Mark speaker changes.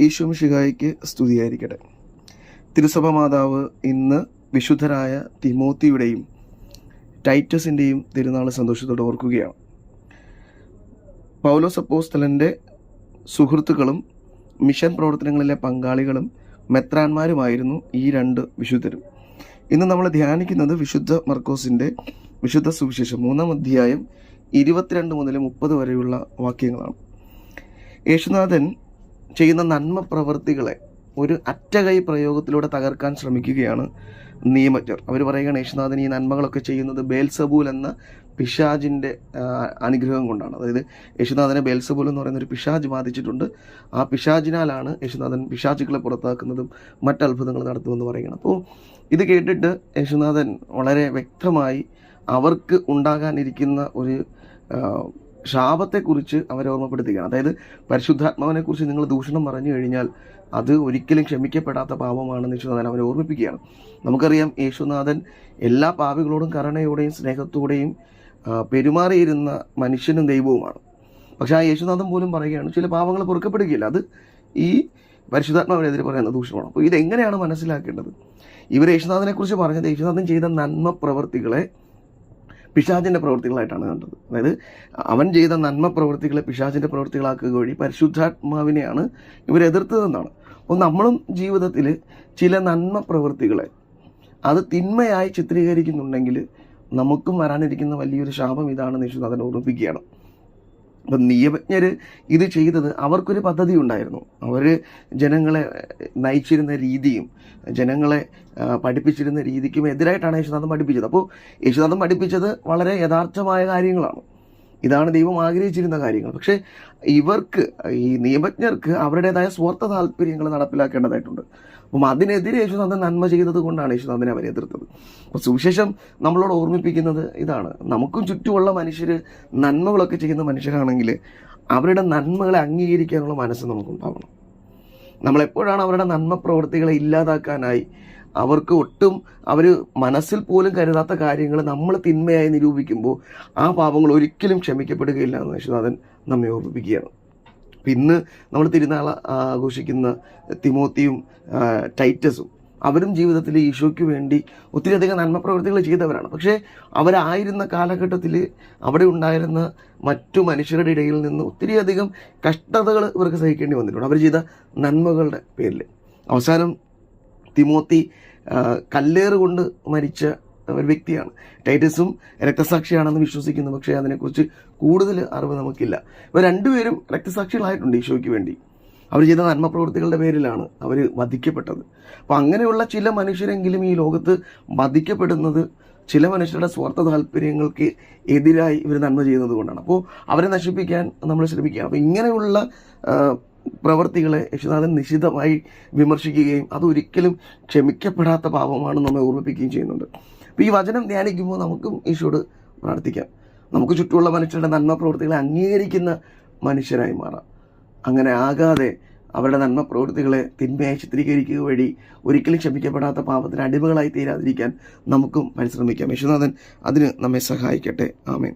Speaker 1: ഈശോ മിശിഹായ്ക്ക് സ്തുതിയായിരിക്കട്ടെ. തിരുസഭ മാതാവ് ഇന്ന് വിശുദ്ധരായ തിമോത്തിയുടെയും ടൈറ്റസിൻ്റെയും തിരുനാൾ സന്തോഷത്തോടെ ഓർക്കുകയാണ്. പൗലോസ് അപ്പോസ്തലൻ്റെ സുഹൃത്തുക്കളും മിഷൻ പ്രവർത്തനങ്ങളിലെ പങ്കാളികളും മെത്രാന്മാരുമായിരുന്നു ഈ രണ്ട് വിശുദ്ധരും. ഇന്ന് നമ്മൾ ധ്യാനിക്കുന്നത് വിശുദ്ധ മർക്കോസിൻ്റെ വിശുദ്ധ സുവിശേഷം 3-ാം അധ്യായം 22 മുതൽ 30 വരെയുള്ള വാക്യങ്ങളാണ്. യേശുനാഥൻ ചെയ്യുന്ന നന്മ പ്രവൃത്തികളെ ഒരു അറ്റകൈ പ്രയോഗത്തിലൂടെ തകർക്കാൻ ശ്രമിക്കുകയാണ് നിയമജ്ഞർ. അവർ പറയുകയാണ്, യേശുനാഥൻ ഈ നന്മകളൊക്കെ ചെയ്യുന്നത് ബേൽസബൂൽ എന്ന പിശാജിൻ്റെ അനുഗ്രഹം കൊണ്ടാണ്. അതായത് യേശുനാഥനെ ബേൽസബൂൽ എന്ന് പറയുന്ന ഒരു പിശാജ് ബാധിച്ചിട്ടുണ്ട്. ആ പിശാജിനാലാണ് യേശുനാഥൻ പിശാചുക്കളെ പുറത്താക്കുന്നതും മറ്റത്ഭുതങ്ങൾ നടത്തുമെന്ന് പറയുകയാണ്. അപ്പോൾ ഇത് കേട്ടിട്ട് യേശുനാഥൻ വളരെ വ്യക്തമായി അവർക്ക് ഉണ്ടാകാനിരിക്കുന്ന ഒരു ശാപത്തെക്കുറിച്ച് അവരെ ഓർമ്മപ്പെടുത്തുകയാണ്. അതായത് പരിശുദ്ധാത്മാവിനെക്കുറിച്ച് നിങ്ങൾ ദൂഷണം പറഞ്ഞു കഴിഞ്ഞാൽ അത് ഒരിക്കലും ക്ഷമിക്കപ്പെടാത്ത പാപമാണെന്ന് യേശുനാഥൻ അവരെ ഓർമ്മിപ്പിക്കുകയാണ്. നമുക്കറിയാം, യേശുനാഥൻ എല്ലാ പാപികളോടും കരുണയോടെയും സ്നേഹത്തോടെയും പെരുമാറിയിരുന്ന മനുഷ്യനും ദൈവവുമാണ്. പക്ഷേ ആ യേശുനാഥൻ പോലും പറയുകയാണ് ചില പാപങ്ങൾ പൊറുക്കപ്പെടുകയില്ല. അത് ഈ പരിശുദ്ധാത്മാവിനെതിരെ പറയുന്ന ദൂഷണമാണ്. അപ്പോൾ ഇതെങ്ങനെയാണ് മനസ്സിലാക്കേണ്ടത്? ഇവർ യേശുനാഥനെക്കുറിച്ച് പറഞ്ഞത് യേശുനാഥൻ ചെയ്ത നന്മ പ്രവൃത്തികളെ പിശാചിൻ്റെ പ്രവൃത്തികളായിട്ടാണ് കണ്ടത്. അതായത് അവൻ ചെയ്ത നന്മ പ്രവൃത്തികളെ പിശാചിൻ്റെ പ്രവൃത്തികളാക്കുക വഴി പരിശുദ്ധാത്മാവിനെയാണ് ഇവരെതിർത്തതെന്നാണ്. അപ്പോൾ നമ്മളും ജീവിതത്തിൽ ചില നന്മ പ്രവൃത്തികളെ അത് തിന്മയായി ചിത്രീകരിക്കുന്നുണ്ടെങ്കിൽ നമുക്കും വരാനിരിക്കുന്ന വലിയൊരു ശാപം ഇതാണെന്ന് യേശുനാഥൻ ഓർമ്മിപ്പിക്കുകയാണ്. അപ്പം നിയമജ്ഞർ ഇത് ചെയ്തത് അവർക്കൊരു പദ്ധതി ഉണ്ടായിരുന്നു. അവർ ജനങ്ങളെ നയിച്ചിരുന്ന രീതിയും ജനങ്ങളെ പഠിപ്പിച്ചിരുന്ന രീതിക്കും എതിരായിട്ടാണ് യേശുനാഥൻ പഠിപ്പിച്ചത്. അപ്പോൾ യേശുനാഥൻ പഠിപ്പിച്ചത് വളരെ യഥാർത്ഥമായ കാര്യങ്ങളാണ്. ഇതാണ് ദൈവം ആഗ്രഹിച്ചിരുന്ന കാര്യങ്ങൾ. പക്ഷേ ഇവർക്ക്, ഈ നിയമജ്ഞർക്ക് അവരുടേതായ സ്വാർത്ഥ താല്പര്യങ്ങൾ നടപ്പിലാക്കേണ്ടതായിട്ടുണ്ട്. അപ്പം അതിനെതിരെ യേശുനാഥൻ നന്മ ചെയ്തത് കൊണ്ടാണ് യേശുനാഥനെ അവരെ എതിർത്തത്. അപ്പോൾ സുവിശേഷം നമ്മളോട് ഓർമ്മിപ്പിക്കുന്നത് ഇതാണ്. നമുക്കും ചുറ്റുമുള്ള മനുഷ്യർ നന്മകളൊക്കെ ചെയ്യുന്ന മനുഷ്യരാണെങ്കിൽ അവരുടെ നന്മകളെ അംഗീകരിക്കാനുള്ള മനസ്സ് നമുക്കുണ്ടാവണം. നമ്മളെപ്പോഴാണ് അവരുടെ നന്മ പ്രവൃത്തികളെ ഇല്ലാതാക്കാനായി അവർക്ക് ഒട്ടും അവർ മനസ്സിൽ പോലും കരുതാത്ത കാര്യങ്ങൾ നമ്മൾ തിന്മയായി നിരൂപിക്കുമ്പോൾ ആ പാപങ്ങൾ ഒരിക്കലും ക്ഷമിക്കപ്പെടുകയില്ല എന്ന് യേശുനാഥൻ നമ്മെ ഓർമ്മിപ്പിക്കുകയാണ്. ഇന്ന് നമ്മൾ തിരുനാൾ ആഘോഷിക്കുന്ന തിമോത്തിയും ടൈറ്റസും അവരും ജീവിതത്തിൽ ഈശോയ്ക്ക് വേണ്ടി ഒത്തിരിയധികം നന്മ പ്രവൃത്തികൾ ചെയ്തവരാണ്. പക്ഷേ അവരായിരുന്ന കാലഘട്ടത്തിൽ അവിടെ ഉണ്ടായിരുന്ന മറ്റു മനുഷ്യരുടെ ഇടയിൽ നിന്ന് ഒത്തിരിയധികം കഷ്ടതകൾ ഇവർക്ക് സഹിക്കേണ്ടി വന്നിട്ടുണ്ട് അവർ ചെയ്ത നന്മകളുടെ പേരിൽ. അവസാനം തിമോത്തി കല്ലേറ് കൊണ്ട് മരിച്ച ഒരു വ്യക്തിയാണ്. ടൈറ്റസും രക്തസാക്ഷിയാണെന്ന് വിശ്വസിക്കുന്നു. പക്ഷേ അതിനെക്കുറിച്ച് കൂടുതൽ അറിവ് നമുക്കില്ല. ഇവർ രണ്ടുപേരും രക്തസാക്ഷികളായിട്ടുണ്ട് ഈശോയ്ക്ക് വേണ്ടി. അവർ ചെയ്ത നന്മ പ്രവൃത്തികളുടെ പേരിലാണ് അവർ വധിക്കപ്പെട്ടത്. അപ്പോൾ അങ്ങനെയുള്ള ചില മനുഷ്യരെങ്കിലും ഈ ലോകത്ത് വധിക്കപ്പെടുന്നത് ചില മനുഷ്യരുടെ സ്വാർത്ഥ താല്പര്യങ്ങൾക്ക് എതിരായി ഇവർ നന്മ ചെയ്യുന്നത് കൊണ്ടാണ്. അപ്പോൾ അവരെ നശിപ്പിക്കാൻ നമ്മൾ ശ്രമിക്കുകയാണ്. അപ്പോൾ ഇങ്ങനെയുള്ള പ്രവർത്തികളെ യേശുനാഥൻ നിശിതമായി വിമർശിക്കുകയും അതൊരിക്കലും ക്ഷമിക്കപ്പെടാത്ത പാപമാണെന്ന് നമ്മെ ഓർമ്മിപ്പിക്കുകയും ചെയ്യുന്നുണ്ട്. അപ്പോൾ ഈ വചനം ധ്യാനിക്കുമ്പോൾ നമുക്കും ഈശോയോട് പ്രാർത്ഥിക്കാം, നമുക്ക് ചുറ്റുമുള്ള മനുഷ്യരുടെ നന്മ പ്രവൃത്തികളെ അംഗീകരിക്കുന്ന മനുഷ്യരായി മാറാം. അങ്ങനെ ആകാതെ അവരുടെ നന്മ പ്രവൃത്തികളെ തിന്മയായി ചിത്രീകരിക്കുക വഴി ഒരിക്കലും ക്ഷമിക്കപ്പെടാത്ത പാപത്തിന് അടിമകളായി തീരാതിരിക്കാൻ നമുക്കും പരിശ്രമിക്കാം. യേശുനാഥൻ അതിന് നമ്മെ സഹായിക്കട്ടെ. ആമേൻ.